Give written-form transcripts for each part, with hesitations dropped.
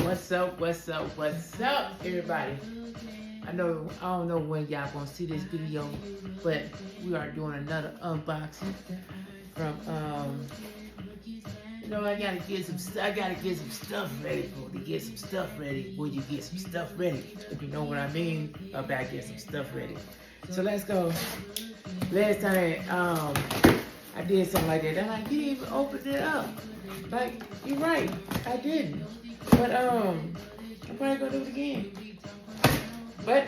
What's up, everybody? I don't know when y'all gonna see this video, but we are doing another unboxing from I gotta get some stuff ready before you get some stuff ready. If you know what I mean about getting some stuff ready. So let's go. Last time I did something like that, and I didn't even open it up. Like, you're right, I didn't. But I'm probably gonna do it again. But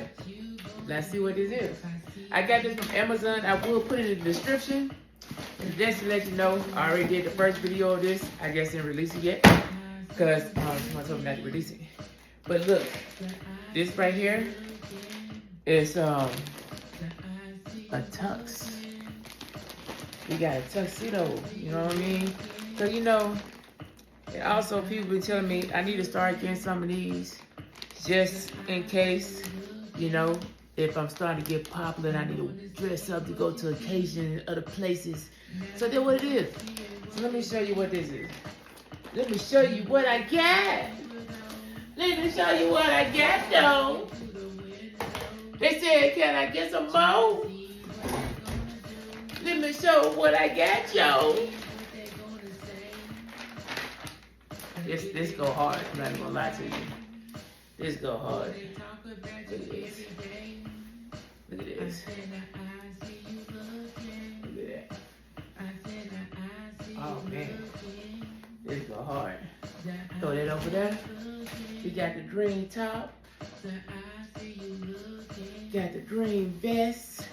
let's see what this is. I got this from Amazon. I will put it in the description. And just to let you know, I already did the first video of this. I just didn't release it yet because someone told me not to release it. But look, this right here is a tux. We got a tuxedo, you know what I mean? So and also people been telling me I need to start getting some of these just in case, if I'm starting to get popular and I need to dress up to go to occasions and other places. So that's what it is. So let me show you what this is. Let me show you what I got. Let me show you what I got, though. They said, can I get some more? Let me show what I got, yo. This go hard. I'm not gonna lie to you. This go hard. Look at this. Look at this. Look at that. Oh man. This go hard. Throw that over there. We got the green top. Got the green vest.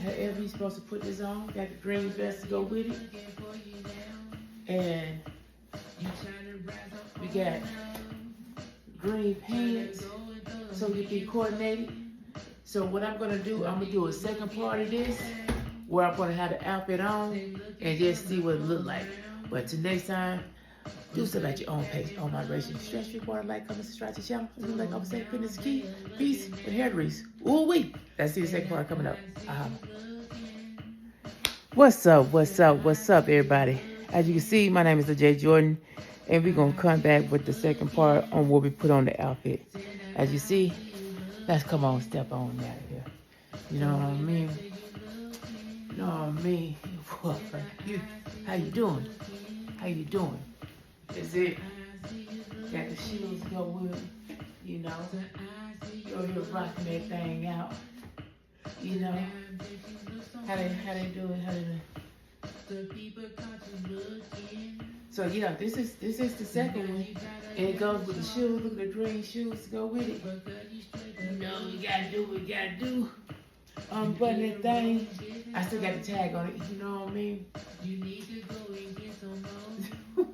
However you're supposed to put this on. Got the green vest to go with it. And we got green pants so we can be coordinated. So what I'm gonna do, I'm gonna do a second part of this where I'm gonna have the outfit on and just see what it look like. But till next time, do stuff at your own pace, own moderation. Stress free water, like, comment, subscribe to the channel. And like I was saying, fitness is key, peace, and hair grease. Ooh wee. Let's see the second part coming up. What's up, everybody? As you can see, my name is TheJ Jordan, and we're gonna come back with the second part on what we put on the outfit. As you see, let's come on, step on out of here. You know what I mean? You know what I mean? How you doing? How you doing? Is it? Got the shoes to go with it, You're here rocking that thing out. How they do it? So this is the second one, and it goes with the shoes. Look at the green shoes to go with it. You gotta do what you gotta do. Unbutton that thing. I still got the tag on it. You know what I mean? You need to go and get some more.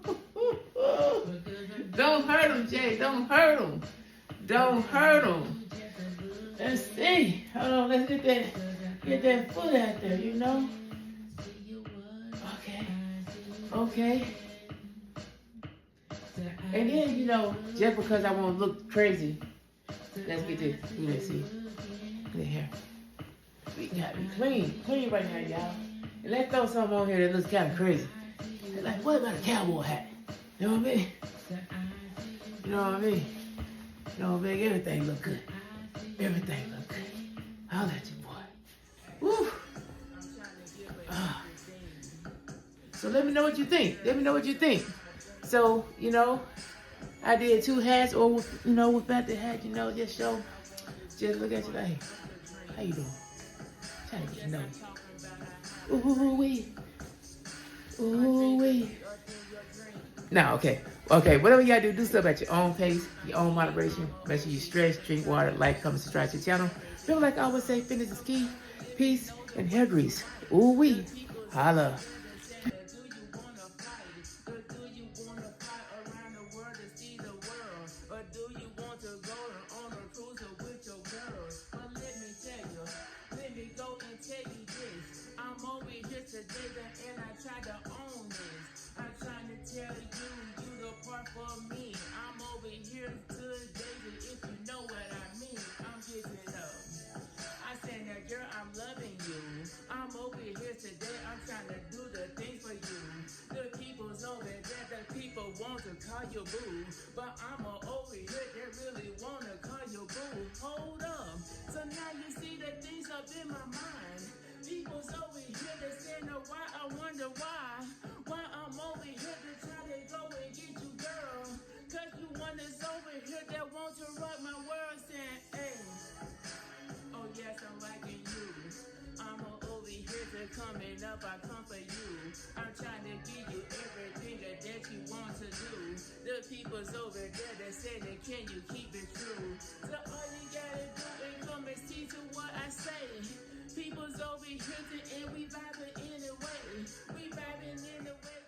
Don't hurt him, Jay. Don't hurt him. Don't hurt him. Let's see. Hold on. Let's get that foot out there. Okay. And then, just because I want to look crazy, let's get this. Let's see. Look here. We got to be clean right now, y'all. And let's throw something on here that looks kind of crazy. Like, what about a cowboy hat? You know what I mean? You know what I mean? You know what I mean? Everything look good. Everything look good. I'll let you, boy. Woo! So let me know what you think. So, I did 2 hats, or without the hat, just look at you like, hey, how you doing? Trying to get to know you. Ooh wee. Now, okay, whatever you gotta do stuff at your own pace, your own moderation. Make sure you stretch, drink water, like, comment, subscribe to the channel. Feel like I always say, fitness is key, peace, and hair grease. Ooh wee. Holla. And I try to own this. I'm trying to tell you the part for me. I'm over here today, if you know what I mean. I'm giving up. I said, now girl, I'm loving you. I'm over here today. I'm trying to do the things for you. The people's over there. The people people want to call you boo, but I'm over here that really wanna call you boo. Hold up, so now you see the things up in my mind. People's over here that say no why, I wonder why I'm over here to try to go and get you, girl. Cause you one that's over here that want to rock my world, saying, hey, oh yes, I'm liking you. I'm over here to coming up, I come for you. I'm trying to give you everything that you want to do. The people's over there that said that can you keep it true. So all you gotta do is come and see to what I say. People's over here and we vibing anyway. We vibing anyway.